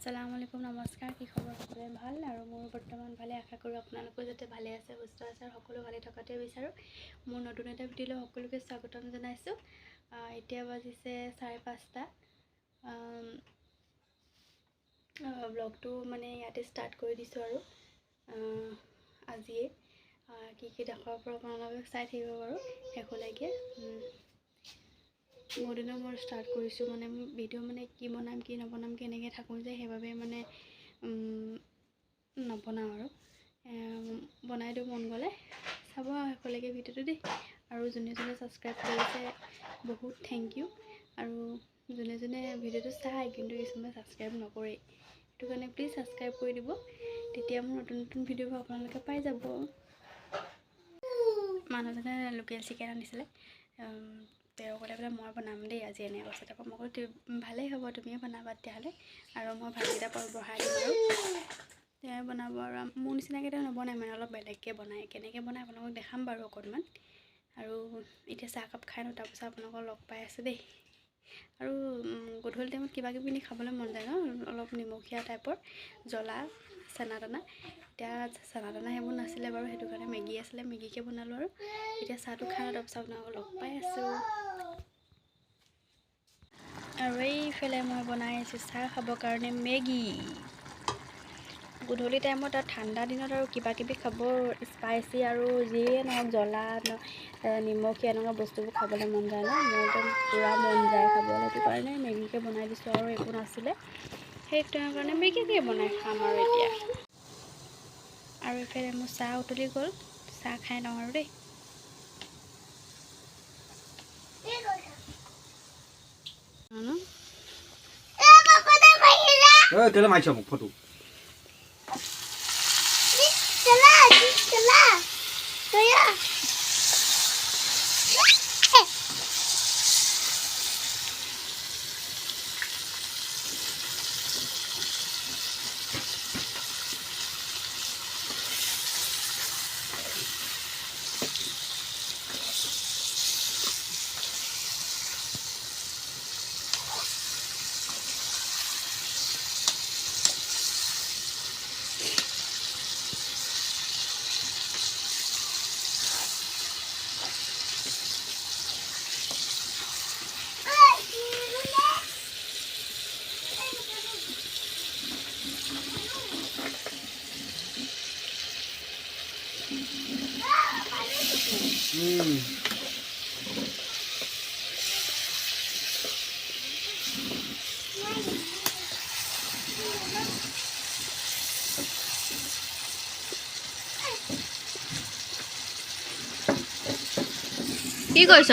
আসসালামু আলাইকুম নমস্কাৰ কি খবৰ সকলোৰে ভাল আৰু মোৰ বৰ্তমান ভালে আশা কৰোঁ আপোনালোকো যাতে ভালে আছে সুস্থ আছে আৰু সকলো ভালে থকাটোৱে বিচাৰোঁ মোৰ নতুন এটা ভিডিঅ'লৈ সকলোকে স্বাগতম জনাইছোঁ এতিয়া বাজিছে 5:30 ব্লগটো মানে ইয়াতে ষ্টাৰ্ট কৰি দিছোঁ আৰু আজিয়ে কি দেখাৰ পৰা আপোনালোকে চাই থাকিব বাৰু শেষলৈকে বহুত দিনৰ মই ষ্টাৰ্ট কৰিছোঁ মানে ভিডিঅ' মানে কি বনাম কি নবনাম কেনেকৈ থাকোঁ যে সেইবাবে মানে নবনাওঁ আৰু বনাই দিওঁ মন গ'লে চাব শেষলৈকে ভিডিঅ'টো দেই আৰু যোনে যোনে ছাবস্ক্ৰাইব কৰিছে বহুত থেংক ইউ আৰু যোনে যোনে ভিডিঅ'টো চায় কিন্তু কিছুমানে ছাবস্ক্ৰাইব নকৰে সেইটো কাৰণে প্লিজ ছাবস্ক্ৰাইব কৰি দিব তেতিয়া মোৰ নতুন নতুন ভিডিঅ'বোৰ আপোনালোকে পাই যাব মানুহজনে লোকেল চিকেন আনিছিলে তেওঁ ক'লে বোলে মই বনাম দেই আজি এনে কৈছে তাৰপৰা মই ক'লো ভালেই হ'ব তুমিয়ে বনাবা তেতিয়াহ'লে আৰু মই ভাতকেইটা বঢ়াই দিম আৰু তেওঁ বনাব আৰু মোৰ নিচিনাকৈ তেওঁ নবনায় মানে অলপ বেলেগকৈ বনায় কেনেকৈ বনায় আপোনালোকক দেখাম বাৰু অকণমান আৰু এতিয়া চাহকাপ খাই লওঁ তাৰপিছত আপোনালোকক লগ পাই আছোঁ দেই আৰু গধূলি টাইমত কিবা কিবি খাবলৈ মন যায় ন অলপ নিমখীয়া টাইপৰ জ্বলা চানা দানা এতিয়া চানা দানা সেইবোৰ নাছিলে বাৰু সেইটো কাৰণে মেগী আছিলে মেগীকে বনালোঁ আৰু এতিয়া চাহটো খাই লওঁ তাৰপিছত আপোনালোকক লগ পাই আছোঁ আৰু এইফালে মই বনাই আছোঁ চাহ খাবৰ কাৰণে মেগী গধূলি টাইমত আৰু ঠাণ্ডা দিনত আৰু কিবা কিবি খাব স্পাইচি আৰু যিয়ে নহওক জ্বলা নিমখীয়া এনেকুৱা বস্তুবোৰ খাবলৈ মন যায় ন মোৰ একদম পূৰা মন যায় খাবলৈ সেইটো কাৰণে মেগীকে বনাই দিছোঁ আৰু একো নাছিলে সেই কাৰণে মেগীকে বনাই খাম আৰু এতিয়া আৰু এইফালে মোৰ চাহ উতলি গ'ল চাহ খাই লওঁ আৰু দেই কেলে মাৰিছ মোক ফটো কি কৰিছ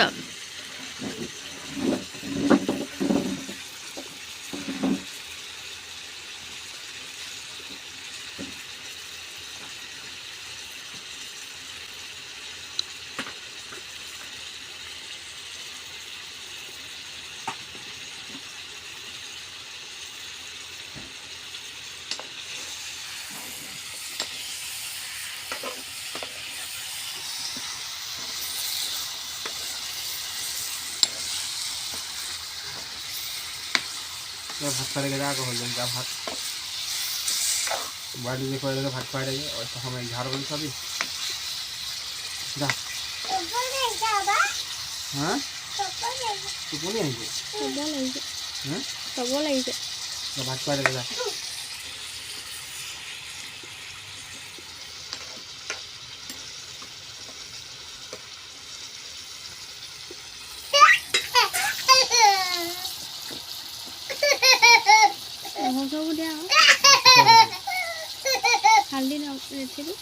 ভাত খাই গেলে আকৌ হ'ল যা ভাত বাড়ি দিয়ে করে ভাত খাই লাগে ওই সময় 11 বাজে খাবি যা হ্যাঁ টোপনি আহিছে হ্যাঁ খাব লাগিছে ভাত খাই লাগে যা হ'ব দিয়া হালধি ৰেচিপি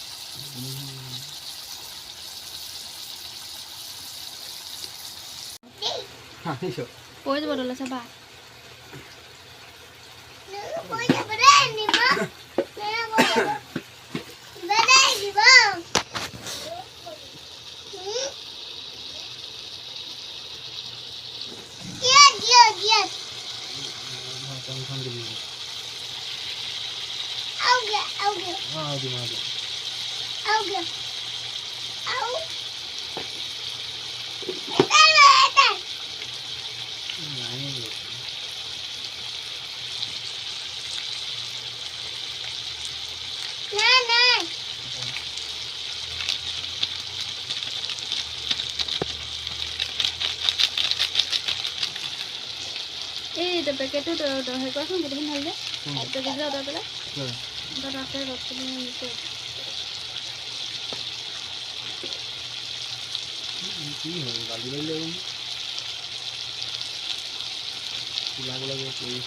কৈ যাব দলে চাবা পেকেটটো হেৰি কৰাচোন গোটেইখিনি ঢালি দে পেকেট যে অৰ্ডাৰ পেলাই তাত আছে ৰসখিনি কি হয় গালি গালি লাগিব লাগ লাগে কৰি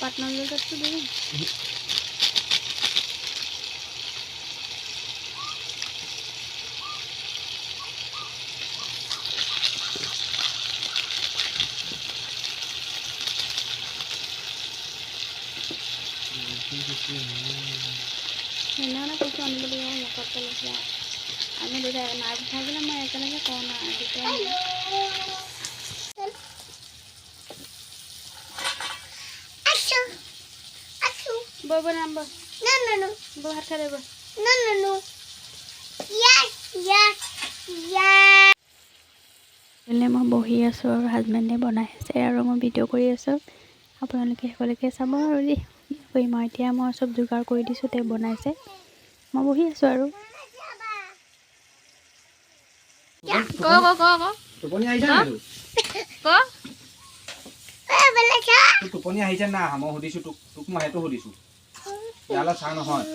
পাটনার কাছে দেবে সেইদিনাখনে কৈছোঁ আনিব লাগিব মুখত তেল আমি দুটাই মাছ থাকিলে মই একেলগে কওঁ না দুটাই বই বনাম বই বই ভাত খাই দে বই মই বহি আছোঁ আৰু হাজবেণ্ডে বনাই আছে আৰু মই ভিডিঅ' কৰি আছোঁ আপোনালোকে শেষলৈকে চাব আৰু কৰিম আৰু এতিয়া মই চব যোগাৰ কৰি দিছোঁ তেওঁ বনাইছে মই বহি আছোঁ আৰু টোপনি আহিছে না মই সুধিছোঁ তোক মই সেইটো সুধিছোঁ ইয়ালৈ চা নহয়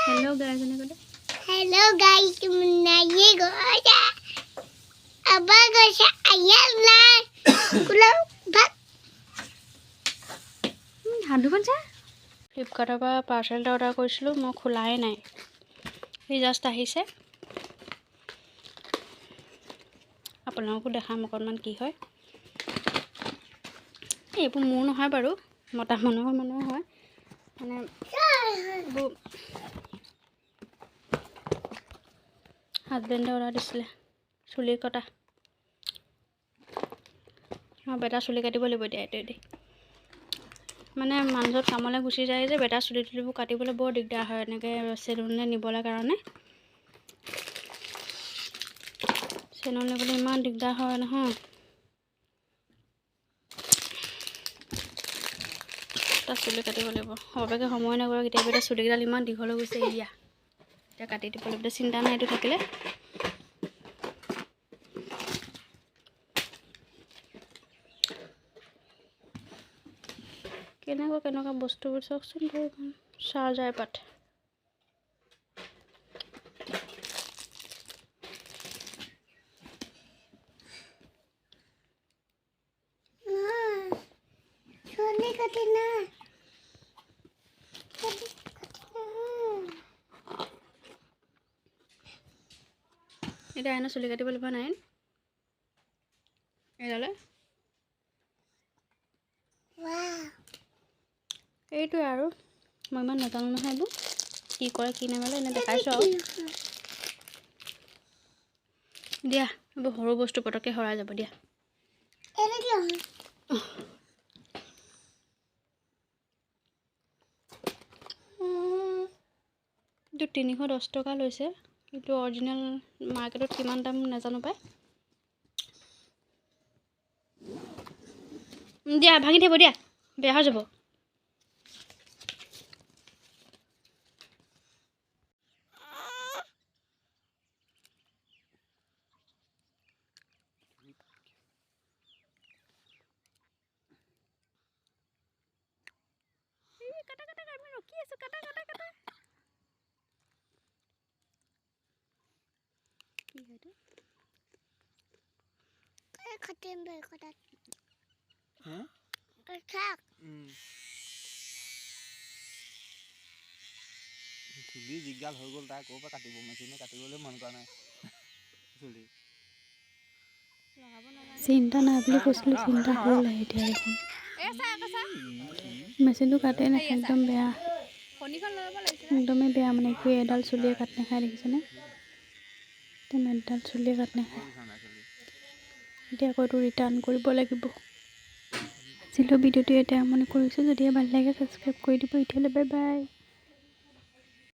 हेलो गाइस ने कटे हेलो गाइस मुन्नाये गोजा अबा गोसा आयला कुला भात हांडू कोन जा फ्लिपकार्टर পৰা পাৰ্চেল এটা অৰ্ডাৰ কৰিছিলোঁ মই খোলাই নাই এই জাষ্ট আহিছে আপোনালোকো দেখাম অকণমান কি হয় এইবোৰ মোৰ নহয় বাৰু মতা মানুহৰ হয় মানে হাজবেণ্ডে অৰ্ডাৰ দিছিলে চুলি কটা বেটা চুলি কাটিব লাগিব এতিয়া এইটো মানে মানুহজন কামলৈ গুচি যায় যে বেটা চুলি তুলিবোৰ কাটিবলৈ বৰ দিগদাৰ হয় এনেকৈ চেলুনলৈ নিবলৈ কাৰণে চেলুন নিবলৈ ইমান দিগদাৰ হয় নহয় তাৰ চুলি কাটিব লাগিব সবকে সময় নকৰে কেতিয়াবা এতিয়া চুলিকেইডাল ইমান দীঘল হৈ গৈছে এৰিয়া এতিয়া কাটি দিব লাগিব চিন্তা নাই এইটো থাকিলে কেনেকুৱা বস্তুবোৰ চাওকচোন চাৰ্জাৰ পাত छोले कटना এতিয়া এনে চুলি কাটিব লাগিব নাই এডালে এইটোৱে আৰু মই ইমান নাজানো নহয় এইবোৰ কি কৰে কি নামালে এনে দেখাইছোঁ আৰু দিয়া এইবোৰ সৰু বস্তু পটককৈ হৰাই যাব দিয়া এইটো 310 টকা লৈছে কিন্তু অৰিজিনেল মাৰ্কেটত কিমান দাম নাজানো পাই দিয়া ভাঙি থব দিয়া বেয়া হৈ যাব खत्म बे खता हैं कथा चुली जिगाल हो गल तार कोपा काटिब मशीने काटिबले मन কৰা নাই चुली চিন্তা নাই বুলি কৈছিলোঁ চিন্তা হ'ল এতিয়া দেখোন মেচিনটো কাটে নাখায় একদম বেয়া একদমেই বেয়া মানে একো এডাল চুলিয়ে কাট নাখায় দেখিছেনে একদম এডাল চুলিয়ে কাট নাখায় এতিয়া আকৌ এইটো ৰিটাৰ্ণ কৰিব লাগিব আজিলৈ ভিডিঅ'টো ইয়াতে আমনি কৰিছোঁ। যদিহে ভাল লাগে ছাবস্ক্ৰাইব কৰি দিব। এতিয়ালৈ বাই বাই।